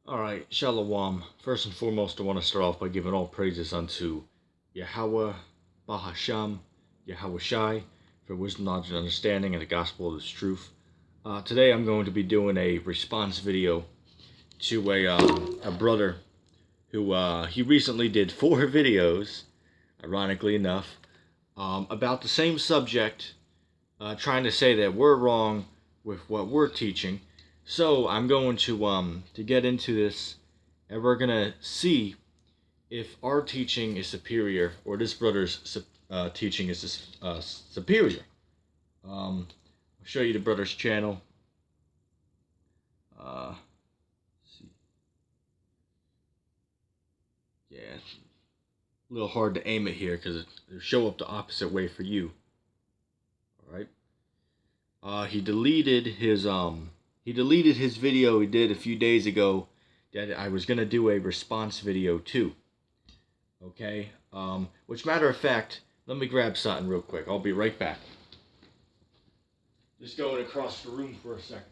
Alright, Shalom. First and foremost, I want to start off by giving all praises unto Yahweh, Bahasham, Yahweh Shai, for wisdom, knowledge, and understanding and the gospel of this truth. Today I'm going to be doing a response video to a brother who he recently did 4 videos, ironically enough, about the same subject, trying to say that we're wrong with what we're teaching. So I'm going to get into this, and we're gonna see if our teaching is superior or this brother's teaching is superior. I'll show you the brother's channel. See. Yeah, it's a little hard to aim it here because it'll show up the opposite way for you. All right. He deleted his video he did a few days ago that I was gonna do a response video to. Okay. Which, matter of fact, let me grab something real quick. I'll be right back. Just going across the room for a second.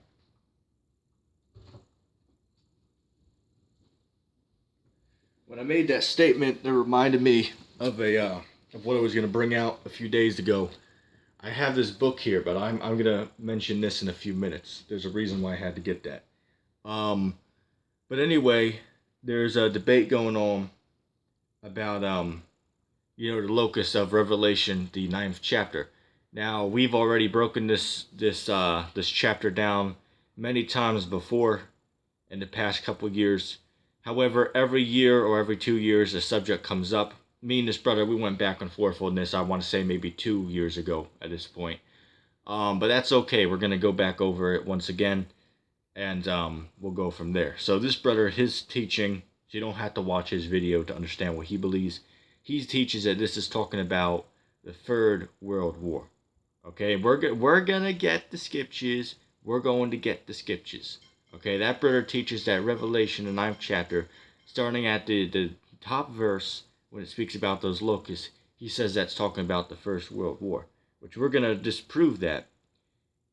When I made that statement, it reminded me of what I was gonna bring out a few days ago. I have this book here, but I'm gonna mention this in a few minutes. There's a reason why I had to get that. But anyway, there's a debate going on about the locus of Revelation, the 9th chapter. Now, we've already broken this chapter down many times before in the past couple of years. However, every year or every 2 years, a subject comes up. Me and this brother, we went back and forth on this, I want to say maybe 2 years ago at this point. But that's okay. We're going to go back over it once again, and we'll go from there. So this brother, his teaching, you don't have to watch his video to understand what he believes. He teaches that this is talking about the Third World War. Okay, we're gonna get the scriptures. We're going to get the scriptures. Okay, that brother teaches that Revelation, the 9th chapter, starting at the top verse, when it speaks about those locusts, he says that's talking about the First World War, which we're gonna disprove that.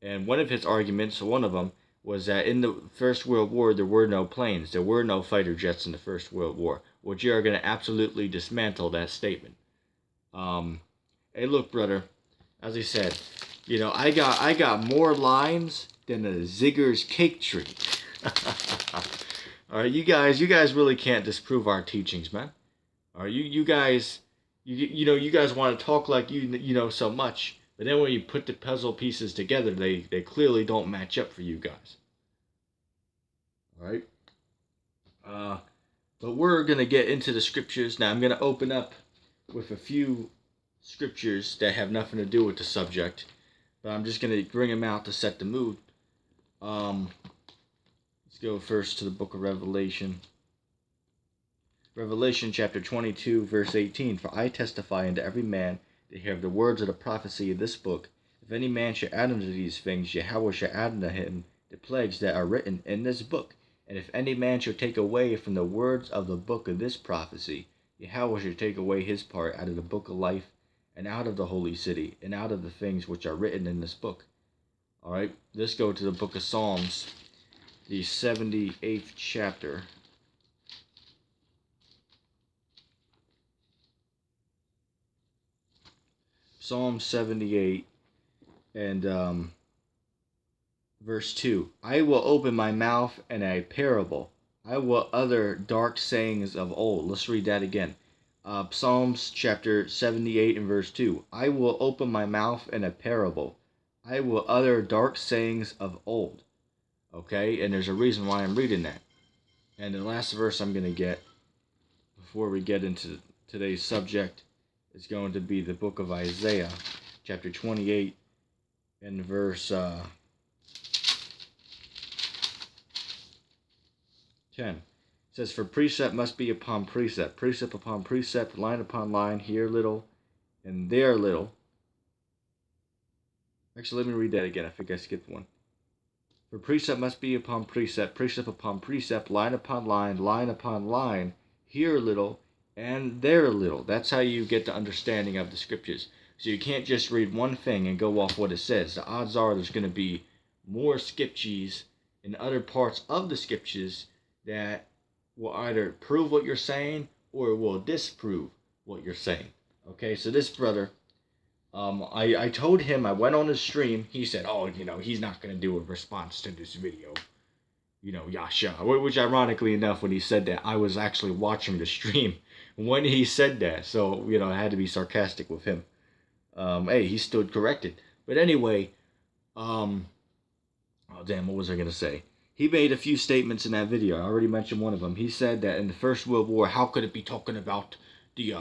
And one of his arguments, one of them, was that in the First World War, there were no planes. There were no fighter jets in the First World War, which you are going to absolutely dismantle that statement. Hey, look, brother, as I said, I got more lines than a Zigger's cake tree. All right, you guys really can't disprove our teachings, man. All right, you guys, you guys want to talk like you know so much. But then when you put the puzzle pieces together, they clearly don't match up for you guys. Alright? But we're going to get into the scriptures. Now I'm going to open up with a few scriptures that have nothing to do with the subject. But I'm just going to bring them out to set the mood. Let's go first to the book of Revelation. Revelation chapter 22, verse 18. For I testify unto every man to hear the words of the prophecy of this book. If any man shall add unto these things, Yahweh shall add unto him the plagues that are written in this book. And if any man shall take away from the words of the book of this prophecy, Yahweh shall take away his part out of the book of life, and out of the holy city, and out of the things which are written in this book. Alright, let's go to the book of Psalms, the 78th chapter. Psalm 78 and verse 2. I will open my mouth in a parable. I will utter dark sayings of old. Let's read that again. Psalms chapter 78 and verse 2. I will open my mouth in a parable. I will utter dark sayings of old. Okay, and there's a reason why I'm reading that. And the last verse I'm going to get before we get into today's subject is going to be the book of Isaiah, chapter 28 and verse 10. It says, for precept must be upon precept, precept upon precept, line upon line, here little and there little. Actually, let me read that again. I think I skipped one. For precept must be upon precept, precept upon precept, line upon line, here little and there little. That's how you get the understanding of the scriptures. So you can't just read one thing and go off what it says. The odds are there's going to be more scriptures in other parts of the scriptures that will either prove what you're saying or it will disprove what you're saying. Okay, so this brother, I told him, I went on his stream. He said, "Oh, he's not gonna do a response to this video. Yasha." Which, ironically enough, when he said that, I was actually watching the stream when he said that. So I had to be sarcastic with him. Hey, he stood corrected. But anyway, um, oh damn, what was I gonna say? He made a few statements in that video. I already mentioned one of them. He said that in the First World War, how could it be talking about the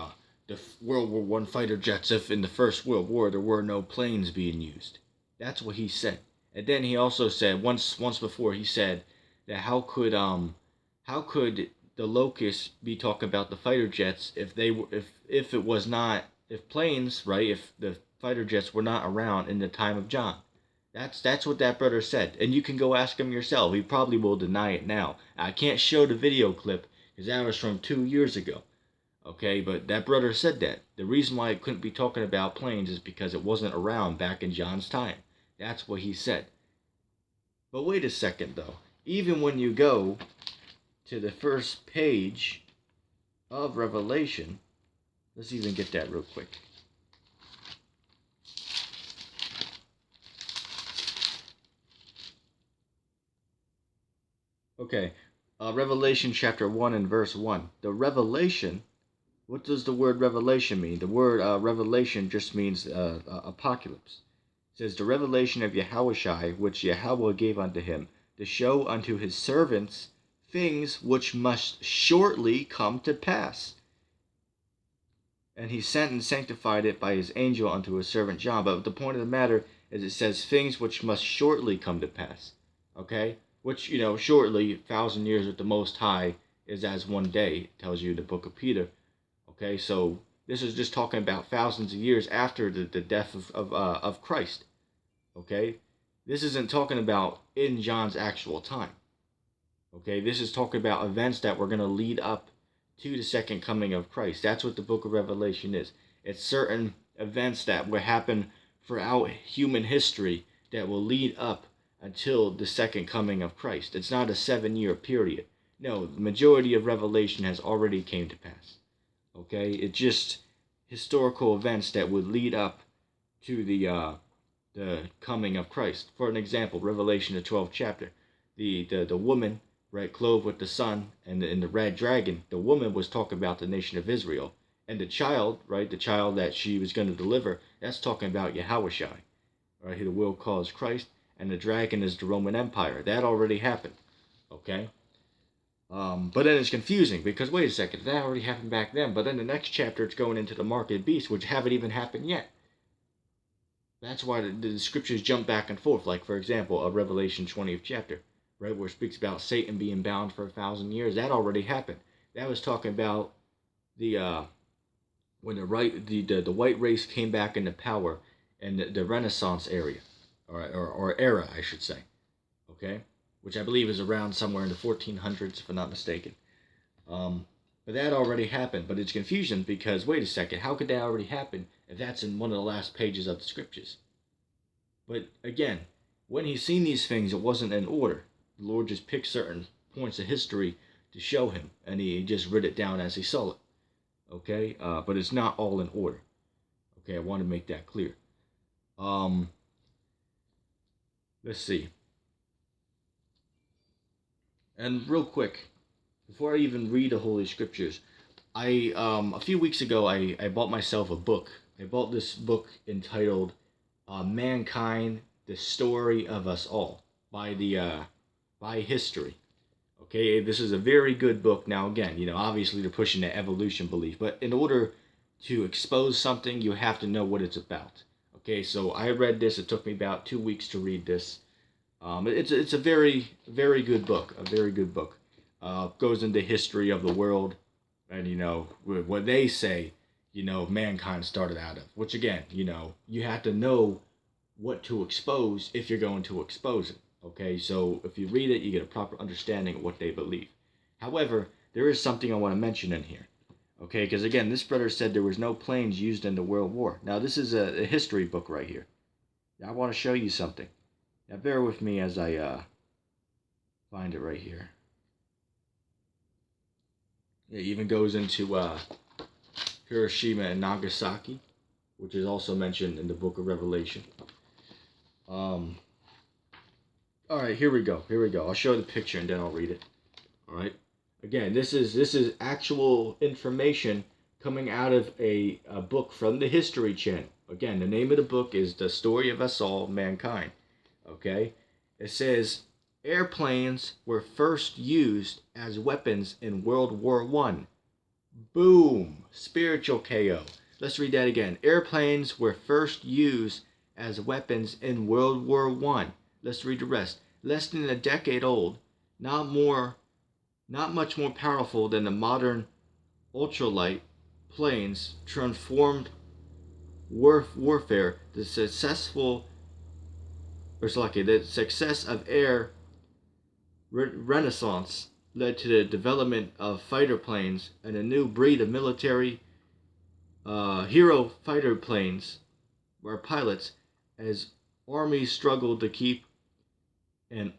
World War One fighter jets if in the First World War there were no planes being used? That's what he said. And then he also said once before he said that how could the locusts be talking about the fighter jets if they were if it was not if planes, right, if the fighter jets were not around in the time of John? That's what that brother said, and you can go ask him yourself. He probably will deny it now. I can't show the video clip because that was from 2 years ago. Okay, but that brother said that. The reason why it couldn't be talking about planes is because it wasn't around back in John's time. That's what he said. But wait a second though. Even when you go to the first page of Revelation, let's even get that real quick. Okay, Revelation chapter 1 and verse 1. The revelation, what does the word revelation mean? The word revelation just means apocalypse. It says, the revelation of Yahushai, which Yahweh gave unto him, to show unto his servants things which must shortly come to pass. And he sent and sanctified it by his angel unto his servant John. But the point of the matter is it says things which must shortly come to pass. Okay? Which, shortly, 1,000 years with the Most High is as one day, tells you the book of Peter. Okay, so this is just talking about thousands of years after the death of Christ. Okay? This isn't talking about in John's actual time. Okay, this is talking about events that were going to lead up to the second coming of Christ. That's what the book of Revelation is. It's certain events that will happen throughout human history that will lead up until the second coming of Christ. It's not a 7-year period. No, the majority of Revelation has already came to pass. Okay, it's just historical events that would lead up to the coming of Christ. For an example, Revelation the 12th chapter, the woman, right, clothed with the sun and the red dragon. The woman was talking about the nation of Israel, and the child, right, the child that she was going to deliver, that's talking about Yahushai, right, who the world calls Christ, and the dragon is the Roman Empire. That already happened, okay? But then it's confusing because wait a second, that already happened back then. But then the next chapter, it's going into the mark of the beast, which haven't even happened yet. That's why the scriptures jump back and forth. Like for example, Revelation 20th chapter, right, where it speaks about Satan being bound for 1,000 years. That already happened. That was talking about the when the white race came back into power in the Renaissance area, or era, I should say. Okay, which I believe is around somewhere in the 1400s, if I'm not mistaken. But that already happened. But it's confusion because wait a second, how could that already happen if that's in one of the last pages of the scriptures? But again, when he's seen these things, it wasn't in order. The Lord just picked certain points of history to show him, and he just wrote it down as he saw it. Okay, but it's not all in order. Okay, I want to make that clear. Let's see. And real quick, before I even read the Holy Scriptures, a few weeks ago I bought myself a book. I bought this book entitled "Mankind: The Story of Us All" by History. Okay, this is a very good book. Now again, obviously they're pushing the evolution belief, but in order to expose something, you have to know what it's about. Okay, so I read this. It took me about 2 weeks to read this. It's a very very good book. A very good book. Goes into history of the world, and what they say. Mankind started out of. Which again, you have to know what to expose if you're going to expose it. Okay, so if you read it, you get a proper understanding of what they believe. However, there is something I want to mention in here. Okay, because again, this brother said there was no planes used in the World War. Now, this is a history book right here. I want to show you something. Now, bear with me as I find it right here. It even goes into Hiroshima and Nagasaki, which is also mentioned in the book of Revelation. All right, here we go. Here we go. I'll show the picture and then I'll read it. All right. Again, this is actual information coming out of a book from the History Channel. Again, the name of the book is The Story of Us All, Mankind. Okay? It says, airplanes were first used as weapons in World War I. Boom! Spiritual KO. Let's read that again. Airplanes were first used as weapons in World War I. Let's read the rest. Less than a decade old, not much more powerful than the modern ultralight planes transformed warfare. The success of air renaissance led to the development of fighter planes and a new breed of military hero fighter planes were pilots as armies struggled to keep an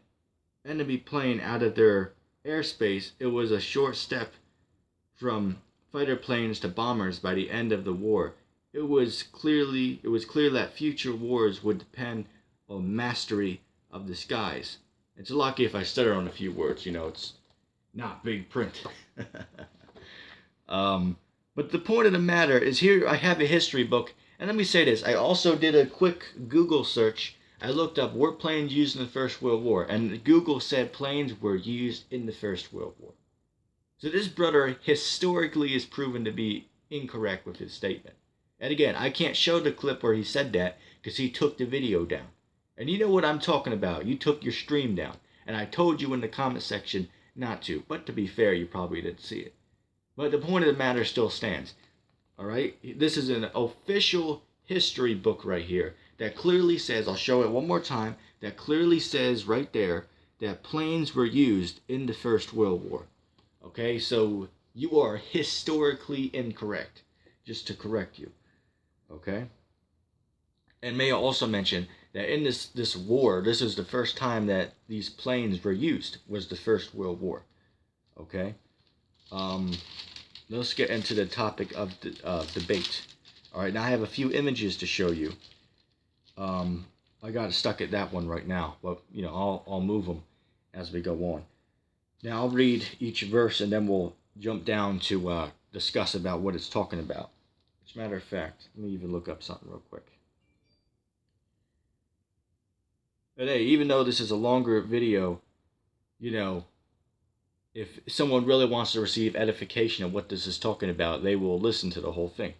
enemy plane out of their airspace. It was a short step from fighter planes to bombers by the end of the war. It was clear that future wars would depend on mastery of the skies. It's lucky if I stutter on a few words, it's not big print. But the point of the matter is, here I have a history book, and let me say this, I also did a quick Google search. I looked up, were planes used in the First World War? And Google said planes were used in the First World War. So this brother historically is proven to be incorrect with his statement. And again, I can't show the clip where he said that because he took the video down. And you know what I'm talking about. You took your stream down. And I told you in the comment section not to. But to be fair, you probably didn't see it. But the point of the matter still stands. Alright? This is an official history book right here that clearly says, I'll show it one more time, that clearly says right there that planes were used in the First World War. Okay, so you are historically incorrect, just to correct you. Okay? And may I also mention that in this war, this is the first time that these planes were used, was the First World War. Okay? Let's get into the topic of the debate. Alright, now I have a few images to show you. I got stuck at that one right now, but I'll move them as we go on. Now I'll read each verse and then we'll jump down to discuss about what it's talking about. As a matter of fact, let me even look up something real quick. But hey, even though this is a longer video, if someone really wants to receive edification of what this is talking about, they will listen to the whole thing.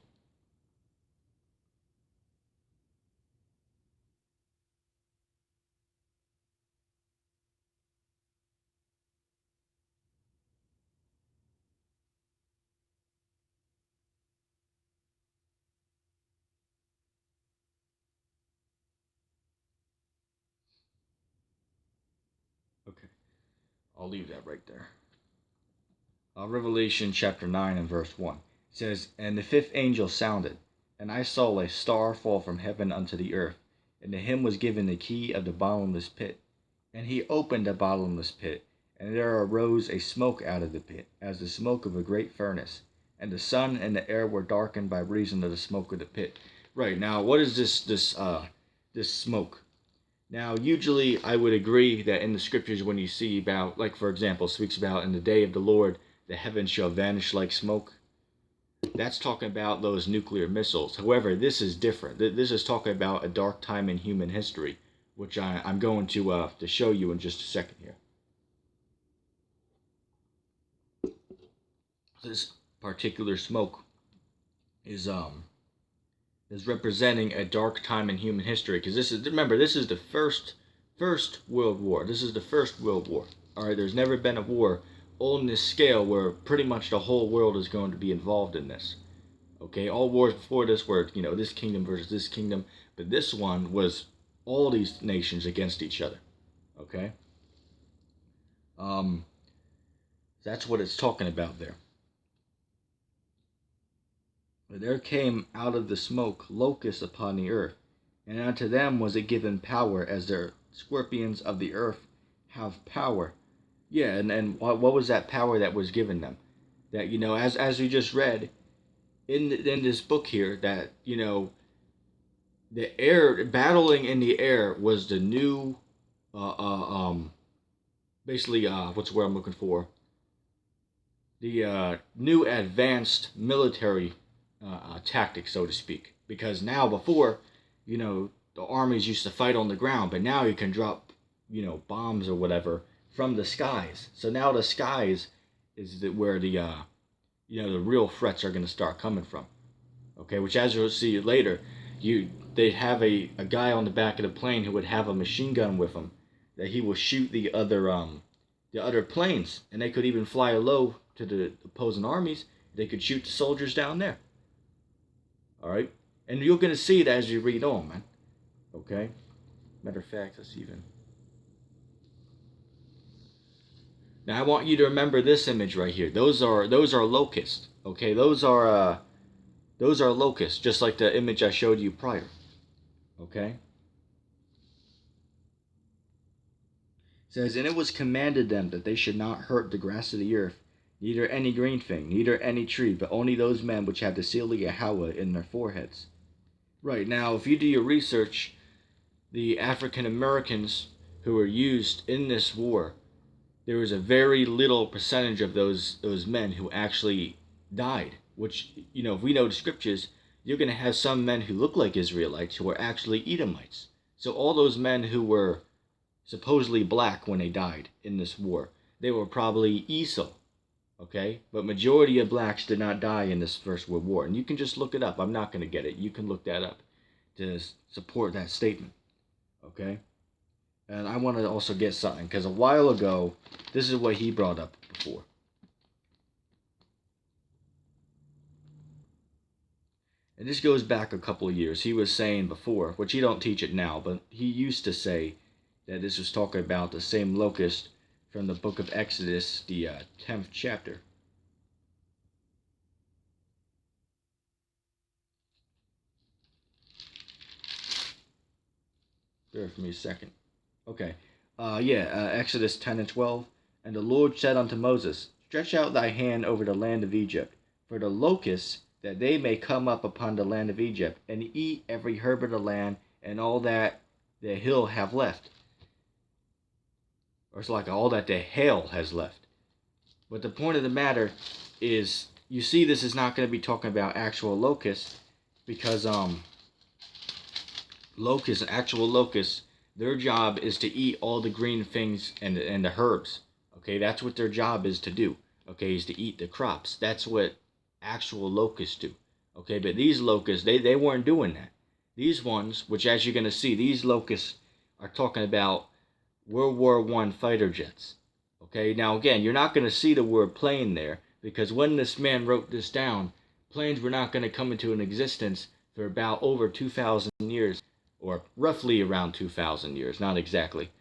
Okay, I'll leave that right there. Revelation chapter 9 and verse 1 says, and the fifth angel sounded, and I saw a star fall from heaven unto the earth, and to him was given the key of the bottomless pit. And he opened the bottomless pit, and there arose a smoke out of the pit, as the smoke of a great furnace, and the sun and the air were darkened by reason of the smoke of the pit. Right, now what is this smoke? Now, usually I would agree that in the scriptures when you see about, like for example, speaks about in the day of the Lord, the heavens shall vanish like smoke. That's talking about those nuclear missiles. However, this is different. This is talking about a dark time in human history, which I'm going to show you in just a second here. This particular smoke is representing a dark time in human history, because this is the first World War. This is the First World War. All right, there's never been a war on this scale where pretty much the whole world is going to be involved in this. Okay, all wars before this were, this kingdom versus this kingdom, but this one was all these nations against each other. Okay? That's what it's talking about there. There came out of the smoke locusts upon the earth, and unto them was it given power, as the scorpions of the earth have power. Yeah, and what was that power that was given them? that, as we just read in this book here, that, the air battling in the air was the new, uh, uh, um, basically, what's the word I'm looking for? The new advanced military tactic, so to speak. Because now, before, the armies used to fight on the ground, but now you can drop, bombs or whatever from the skies. So now the skies is where the real threats are going to start coming from. Okay, which, as you'll see later, they'd have a guy on the back of the plane who would have a machine gun with him that he will shoot the other planes, and they could even fly low to the opposing armies. They could shoot the soldiers down there. All right, and you're gonna see it as you read on, man. Okay. Matter of fact, let's even. Now I want you to remember this image right here. Those are locusts. Okay, those are locusts, just like the image I showed you prior. Okay. It says, and it was commanded them that they should not hurt the grass of the earth, neither any green thing, neither any tree, but only those men which have the seal of Yahweh in their foreheads. Right, now, if you do your research, the African Americans who were used in this war, there was a very little percentage of those men who actually died. Which, if we know the scriptures, you're going to have some men who look like Israelites who are actually Edomites. So all those men who were supposedly black when they died in this war, they were probably Esau. Okay? But majority of blacks did not die in this First World War. And you can just look it up. I'm not going to get it. You can look that up to support that statement. Okay? And I want to also get something, because a while ago, this is what he brought up before. And this goes back a couple of years. He was saying before, which he don't teach it now, but he used to say that this was talking about the same locust from the book of Exodus, the 10th chapter. Bear with me a second. Okay. Exodus 10 and 12. And the Lord said unto Moses, stretch out thy hand over the land of Egypt, for the locusts, that they may come up upon the land of Egypt, and eat every herb of the land, and all that the hill have left. Or it's like all that the hail has left. But the point of the matter is, you see, this is not going to be talking about actual locusts, because actual locusts, their job is to eat all the green things and the herbs. Okay, that's what their job is to do. Okay, is to eat the crops. That's what actual locusts do. Okay, but these locusts, they weren't doing that. These ones, which as you're going to see, these locusts are talking about World War I fighter jets. Okay, now again, you're not going to see the word plane there, because when this man wrote this down, planes were not going to come into an existence for about over 2,000 years, or roughly around 2,000 years, not exactly,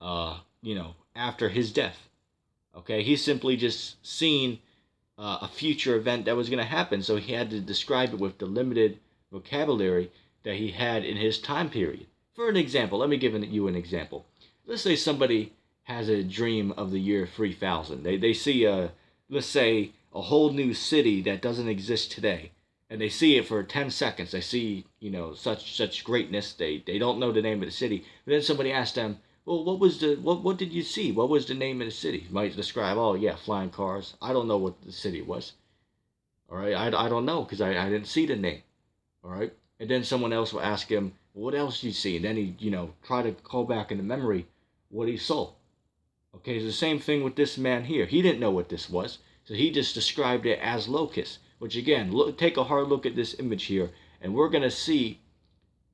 after his death. Okay, he simply just seen a future event that was going to happen, so he had to describe it with the limited vocabulary that he had in his time period. For an example, let me give you an example. Let's say somebody has a dream of the year 3000. They see let's say, a whole new city that doesn't exist today, and they see it for 10 seconds. They see, such greatness. They don't know the name of the city. But then somebody asks them, well, what did you see? What was the name of the city? You might describe, oh yeah, flying cars. I don't know what the city was. All right, I don't know, because I didn't see the name. All right, and then someone else will ask him, well, what else did you see? And then he, try to call back into memory what he saw. Okay, it's the same thing with this man here. He didn't know what this was, so he just described it as locusts. Which again, take a hard look at this image here, and we're gonna see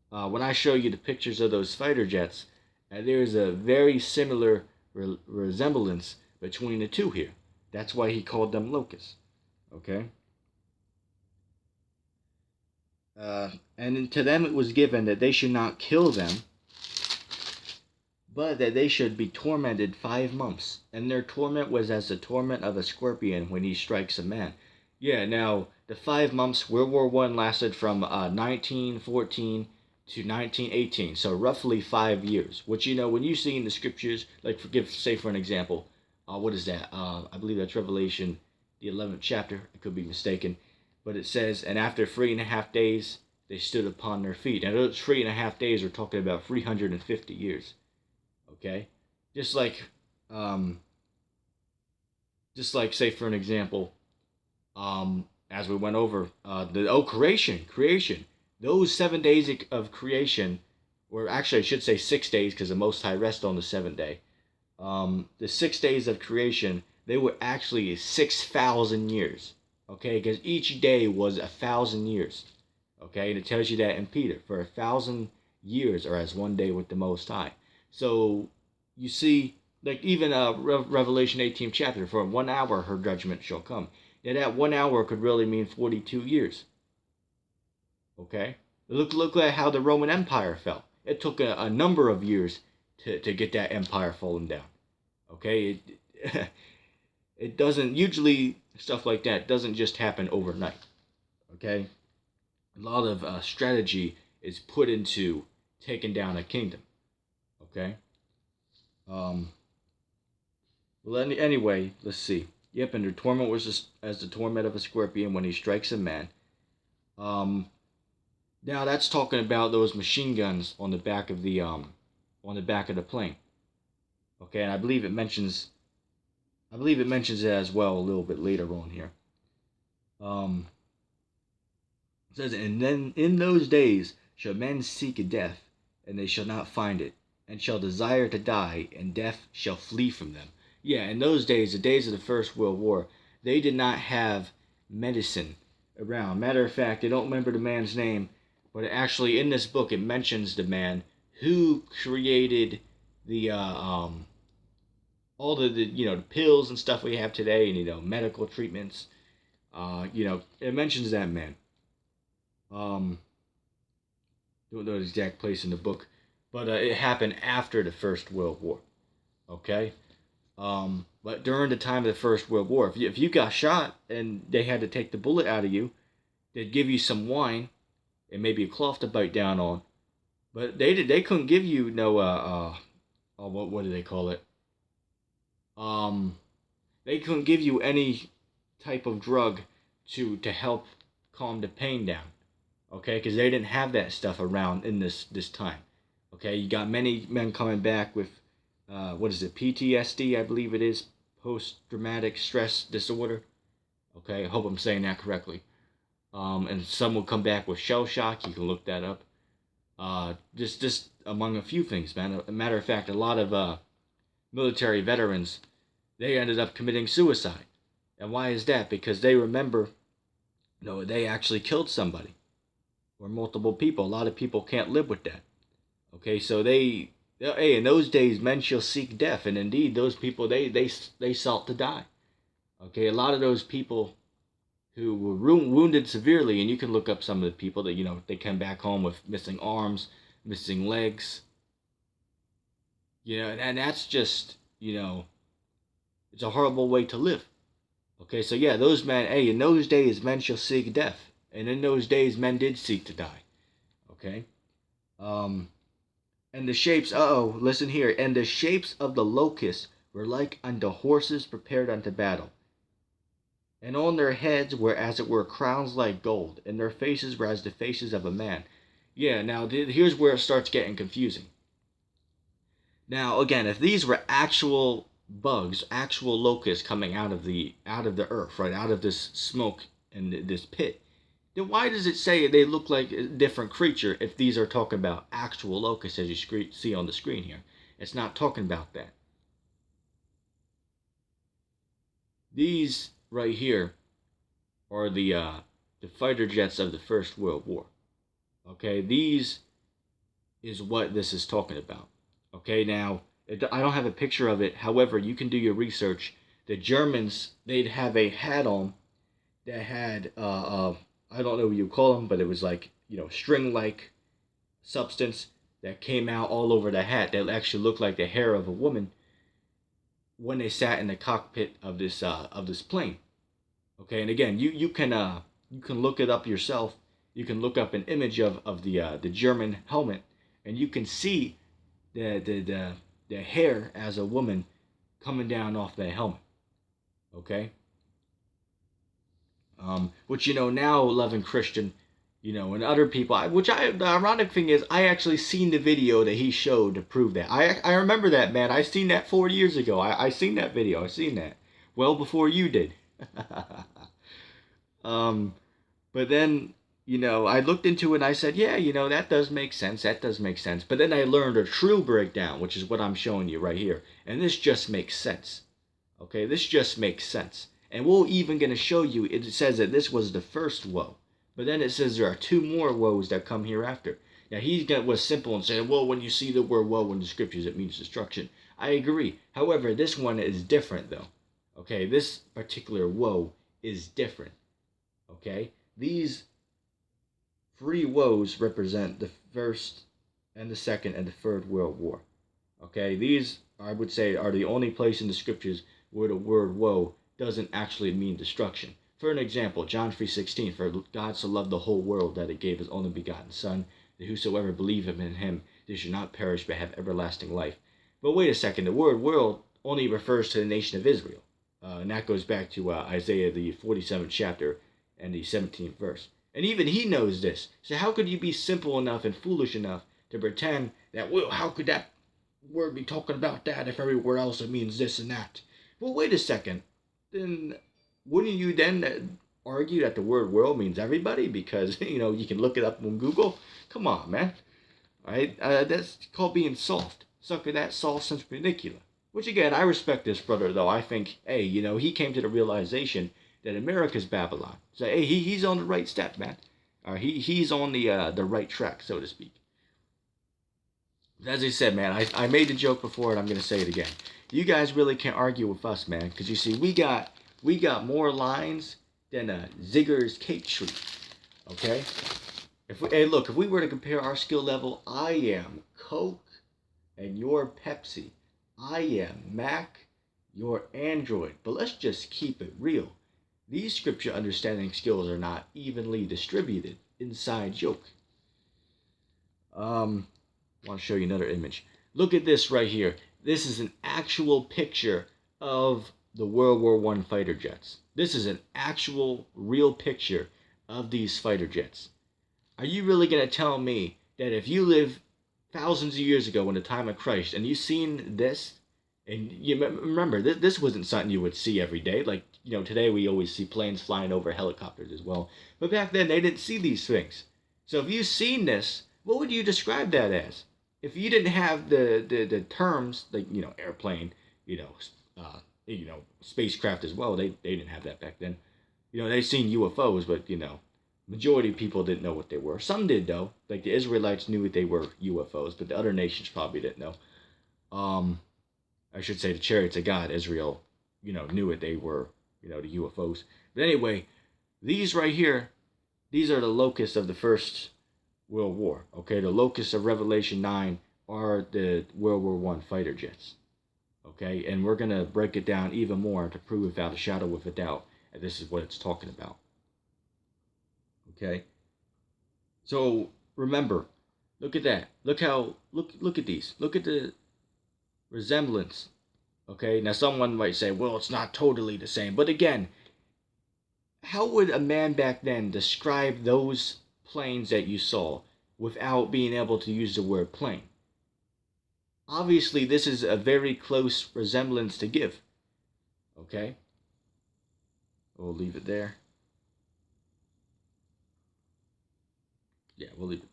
when I show you the pictures of those fighter jets, there's a very similar resemblance between the two here. That's why he called them locusts. Okay. And to them it was given that they should not kill them, but that they should be tormented 5 months. And their torment was as the torment of a scorpion when he strikes a man. Yeah, now, the 5 months, World War I lasted from 1914 to 1918, so roughly 5 years. Which, when you see in the scriptures, like, say for an example, what is that? I believe that's Revelation the 11th chapter. I could be mistaken, but it says, and after 3.5 days, they stood upon their feet. Now those 3.5 days are talking about 350 years. Okay, just like, um, say for an example, as we went over, creation. Those 7 days of creation, or actually I should say 6 days, because the Most High rest on the seventh day. The 6 days of creation, they were actually 6,000 years. Okay, because each day was 1,000 years. Okay, and it tells you that in Peter, for 1,000 years are as one day with the Most High. So you see, like even Revelation 18th chapter, for 1 hour her judgment shall come. Now that 1 hour could really mean 42 years. Okay, look at how the Roman Empire fell. It took a number of years to get that empire falling down. Okay, it doesn't usually, stuff like that doesn't just happen overnight. Okay, a lot of strategy is put into taking down a kingdom. Okay. Um. Well, anyway, let's see. Yep, and the torment was as the torment of a scorpion when he strikes a man. Um. Now that's talking about those machine guns on the back of the plane. Okay, and I believe it mentions it as well a little bit later on here. Um. It says, and then in those days shall men seek death, and they shall not find it, and shall desire to die, and death shall flee from them. Yeah, in those days, the days of the First World War, they did not have medicine around. Matter of fact, I don't remember the man's name, but actually in this book it mentions the man who created the all the pills and stuff we have today, and medical treatments. It mentions that man. Um, don't know the exact place in the book, but it happened after the First World War. Okay, but during the time of the First World War, if you got shot and they had to take the bullet out of you, they'd give you some wine and maybe a cloth to bite down on. But they couldn't give you no what do they call it? Um, they couldn't give you any type of drug to help calm the pain down. Okay, because they didn't have that stuff around in this time. Okay, you got many men coming back with what is it, PTSD, I believe it is, post traumatic stress disorder. Okay, I hope I'm saying that correctly. And some will come back with shell shock. You can look that up. Just among a few things, man. A matter of fact, a lot of military veterans, they ended up committing suicide. And why is that? Because they remember, they actually killed somebody or multiple people. A lot of people can't live with that. Okay, so hey, in those days, men shall seek death, and indeed, those people they sought to die. Okay, a lot of those people who were wounded severely, and you can look up some of the people that they come back home with missing arms, missing legs. And that's just it's a horrible way to live. Okay, so yeah, those men. Hey, in those days, men shall seek death, and in those days, men did seek to die. Okay. Um, and the shapes, listen here. And the shapes of the locusts were like unto horses prepared unto battle. And on their heads were as it were crowns like gold, and their faces were as the faces of a man. Yeah, now here's where it starts getting confusing. Now, again, if these were actual bugs, actual locusts coming out of the earth, right, out of this smoke and this pit, then why does it say they look like a different creature if these are talking about actual locusts as you see on the screen here? It's not talking about that. These right here are the fighter jets of the First World War. Okay, these is what this is talking about. Okay, now I don't have a picture of it. However, you can do your research. The Germans, they'd have a hat on that had I don't know what you call them, but it was like string-like substance that came out all over the hat that actually looked like the hair of a woman when they sat in the cockpit of this plane. Okay, and again, you can look it up yourself. You can look up an image of the German helmet, and you can see the hair as a woman coming down off the helmet. Okay. Which, now, loving Christian, and other people, the ironic thing is, I actually seen the video that he showed to prove that. I remember that, man. I seen that 4 years ago. I seen that video. I seen that. Well before you did. um, but then, I looked into it and I said, yeah, that does make sense. That does make sense. But then I learned a true breakdown, which is what I'm showing you right here. And this just makes sense. Okay, this just makes sense. And we're even going to show you, it says that this was the first woe. But then it says there are 2 more woes that come hereafter. Now, was simple and said, well, when you see the word woe in the scriptures, it means destruction. I agree. However, this one is different, though. Okay, this particular woe is different. Okay, these 3 woes represent the first and the second and the third world war. Okay, these, I would say, are the only place in the scriptures where the word woe doesn't actually mean destruction. For an example, John 3:16, for God so loved the whole world that he gave his only begotten Son, that whosoever believeth in him, they should not perish but have everlasting life. But wait a second, the word world only refers to the nation of Israel. And that goes back to Isaiah, the 47th chapter and the 17th verse. And even he knows this. So how could you be simple enough and foolish enough to pretend that, well, how could that word be talking about that if everywhere else it means this and that? Well, wait a second. Then wouldn't you then argue that the word world means everybody? Because, you can look it up on Google. Come on, man. All right? That's called being soft. Sucker that soft sense ridiculous. Which, again, I respect this brother, though. I think, hey, he came to the realization that America's Babylon. So, hey, he's on the right step, man. He's on the right track, so to speak. As I said, man, I made the joke before, and I'm going to say it again. You guys really can't argue with us, man, because you see, we got more lines than a Zigger's cake tree. Okay? Hey, look, if we were to compare our skill level, I am Coke and you're Pepsi. I am Mac, you're Android. But let's just keep it real. These scripture understanding skills are not evenly distributed. Inside joke. I want to show you another image. Look at this right here. This is an actual picture of the World War I fighter jets. This is an actual, real picture of these fighter jets. Are you really going to tell me that if you live thousands of years ago in the time of Christ and you seen this, and you remember, this wasn't something you would see every day. Like, today we always see planes flying over helicopters as well. But back then they didn't see these things. So if you've seen this, what would you describe that as? If you didn't have the terms, like, airplane, spacecraft as well, they didn't have that back then. They seen UFOs, but, majority of people didn't know what they were. Some did, though. Like, the Israelites knew they were UFOs, but the other nations probably didn't know. I should say the chariots of God, Israel, knew it. They were, the UFOs. But anyway, these right here, these are the locusts of the First World War. Okay, the locusts of Revelation 9 are the World War I fighter jets. Okay, and we're going to break it down even more to prove without a shadow of a doubt that this is what it's talking about. Okay, so remember, look at that. Look at these. Look at the resemblance. Okay, now someone might say, well, it's not totally the same. But again, how would a man back then describe those planes that you saw without being able to use the word plane? Obviously, this is a very close resemblance to give. Okay? We'll leave it there. Yeah, we'll leave it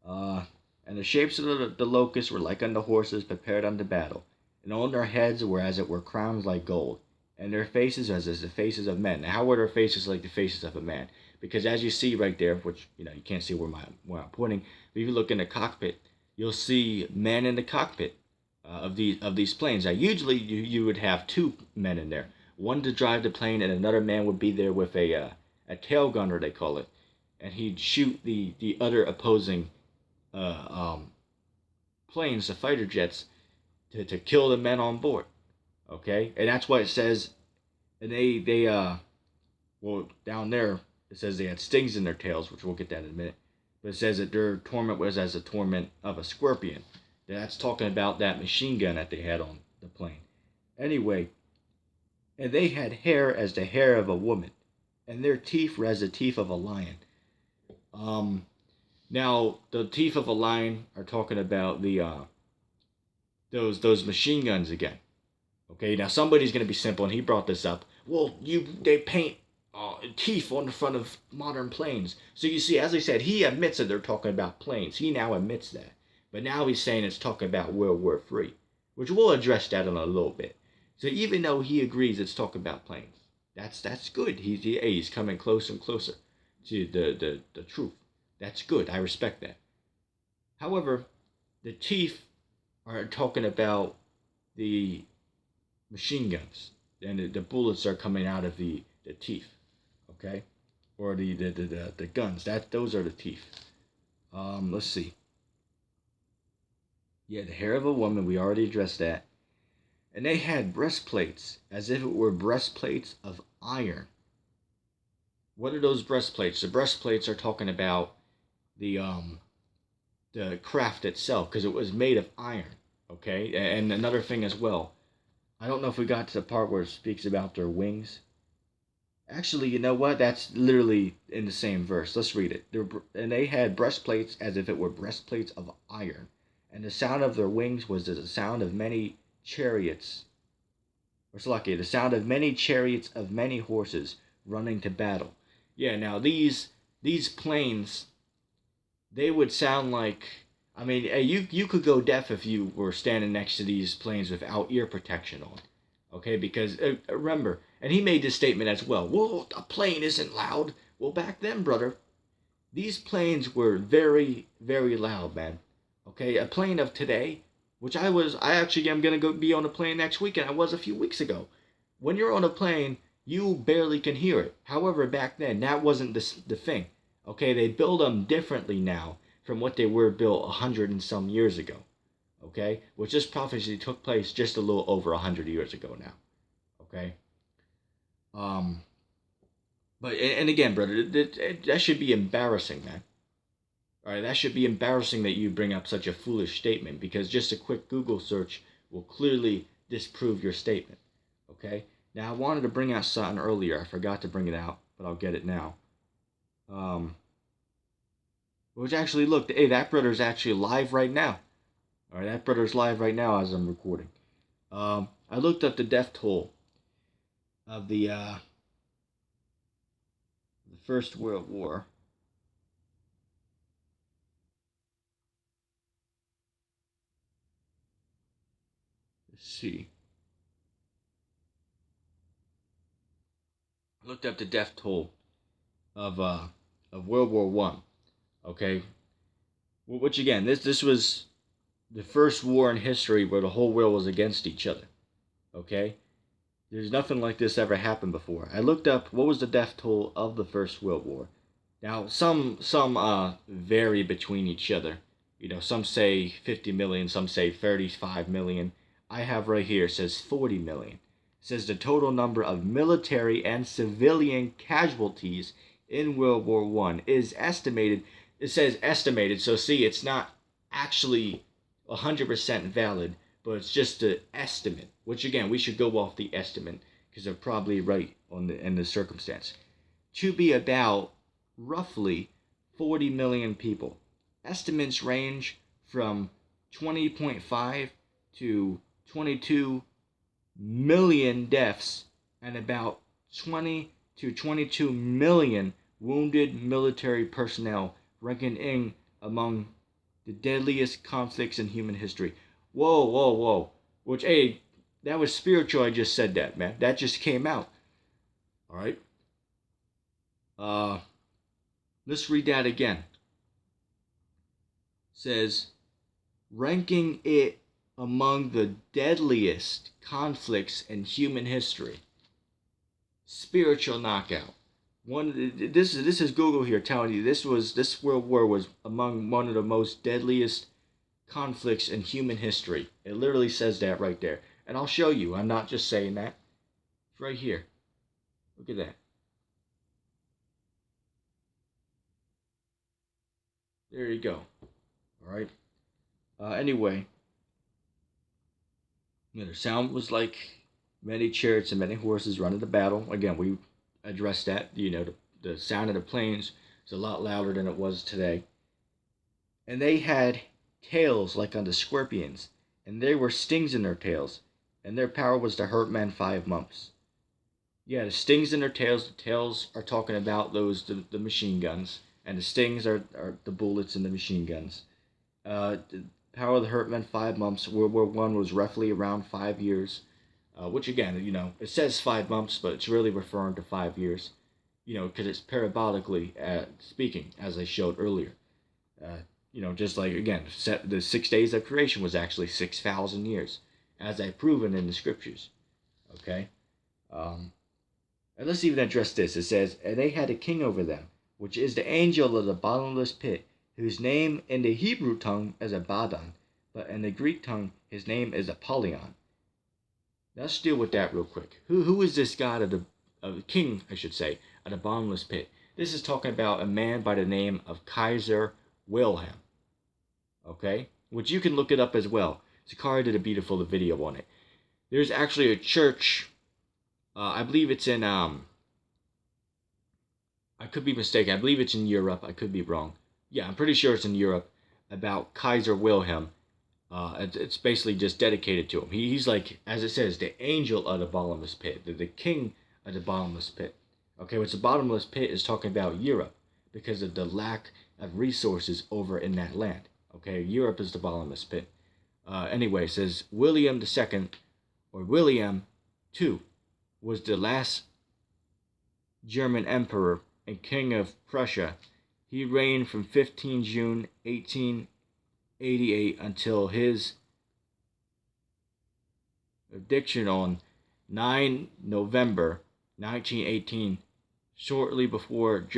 there. And the shapes of the locusts were like unto horses prepared unto battle. And on their heads were as it were crowns like gold. And their faces as the faces of men. Now, how were their faces like the faces of a man? Because as you see right there, which, you can't see where I'm pointing, but if you look in the cockpit, you'll see men in the cockpit of these planes. Now, usually you would have 2 men in there. One to drive the plane, and another man would be there with a tail gunner, they call it. And he'd shoot the other opposing planes, the fighter jets, to kill the men on board. Okay? And that's why it says, and they down there, it says they had stings in their tails, which we'll get that in a minute. But it says that their torment was as the torment of a scorpion. That's talking about that machine gun that they had on the plane. Anyway, and they had hair as the hair of a woman, and their teeth were as the teeth of a lion. Um, Now the teeth of a lion are talking about the those machine guns again. Okay, now somebody's gonna be simple, and he brought this up. Well, they paint teeth on the front of modern planes. So you see, as I said, he admits that they're talking about planes. He now admits that, but now he's saying it's talking about World War III, which we'll address that in a little bit. So even though he agrees it's talking about planes, that's good. He's coming closer and closer to the truth. That's good. I respect that. However, the teeth are talking about the machine guns, and the bullets are coming out of the teeth, okay, or the guns. Those are the teeth. Let's see. Yeah, the hair of a woman. We already addressed that, and they had breastplates as if it were breastplates of iron. What are those breastplates? The breastplates are talking about the craft itself because it was made of iron. Okay, and another thing as well. I don't know if we got to the part where it speaks about their wings. Actually, you know what? That's literally in the same verse. Let's read it. And they had breastplates as if it were breastplates of iron, and the sound of their wings was as the sound of many chariots. Or lucky, the sound of many chariots of many horses running to battle. Yeah. Now these planes, they would sound like. I mean, you could go deaf if you were standing next to these planes without ear protection on. Okay, because remember, and he made this statement as well. Well, a plane isn't loud. Well, back then, brother, these planes were very, very loud, man. Okay, a plane of today, which I actually am gonna go be on a plane next week, and I was a few weeks ago. When you're on a plane, you barely can hear it. However, back then, that wasn't the thing. Okay, they build them differently now from what they were built 100 and some years ago. Okay, which this prophecy took place just a little over 100 years ago now. Okay, um, but and again, brother, that should be embarrassing, man. All right, that should be embarrassing that you bring up such a foolish statement because just a quick Google search will clearly disprove your statement. Okay, now I wanted to bring out something earlier. I forgot to bring it out, but I'll get it now. Um, which actually, look, hey, that brother's actually live right now. All right, that brother's live right now as I'm recording. I looked up the death toll of the First World War. Let's see. I looked up the death toll of World War One. Okay, which again, this was the first war in history where the whole world was against each other. Okay, there's nothing like this ever happened before. I looked up what was the death toll of the First World War. Now, some vary between each other. You know, some say 50 million, some say 35 million. I have right here it says 40 million. It says the total number of military and civilian casualties in World War One is estimated. It says estimated, so see, it's not actually 100% valid, but it's just an estimate. Which again, we should go off the estimate because they're probably right on in the circumstance. To be about roughly 40 million people. Estimates range from 20.5 to 22 million deaths and about 20 to 22 million wounded military personnel, ranking in among the deadliest conflicts in human history. Whoa, whoa, whoa. Which, hey, that was spiritual. I just said that, man. That just came out. All right. Uh, let's read that again. It says, ranking it among the deadliest conflicts in human history. Spiritual knockout. This is Google here telling you this World War was among one of the most deadliest conflicts in human history. It literally says that right there. And I'll show you. I'm not just saying that. It's right here. Look at that. There you go. All right. Anyway, the sound was like many chariots and many horses running to battle. Again, we addressed that. The sound of the planes is a lot louder than it was today. And they had tails like on the scorpions, and there were stings in their tails, and their power was to hurt men 5 months. Yeah, the stings in their tails. The tails are talking about the machine guns, and the stings are the bullets in the machine guns. The power to hurt men 5 months. World War I was roughly around 5 years, which again, it says 5 months, but it's really referring to 5 years. Because it's parabolically speaking, as I showed earlier. Uh, just like again, the 6 days of creation was actually 6,000 years, as I've proven in the scriptures. Okay. Um, and let's even address this. It says, and they had a king over them, which is the angel of the bottomless pit, whose name in the Hebrew tongue is Abaddon, but in the Greek tongue his name is Apollyon. Let's deal with that real quick. Who is this god of the king, I should say, of the bottomless pit? This is talking about a man by the name of Kaiser Wilhelm. Okay? Which you can look it up as well. Sakari did a beautiful video on it. There's actually a church, I believe it's in, I could be mistaken, I believe it's in Europe, I could be wrong. Yeah, I'm pretty sure it's in Europe, about Kaiser Wilhelm. It's basically just dedicated to him. He's like, as it says, the angel of the bottomless pit, the king of the bottomless pit. Okay, what's the bottomless pit is talking about Europe because of the lack of resources over in that land. Okay, Europe is the bottomless pit. Anyway, it says William II, or William II, was the last German emperor and king of Prussia. He reigned from 15 June 1888 until his eviction on 9 November 1918, shortly before Germany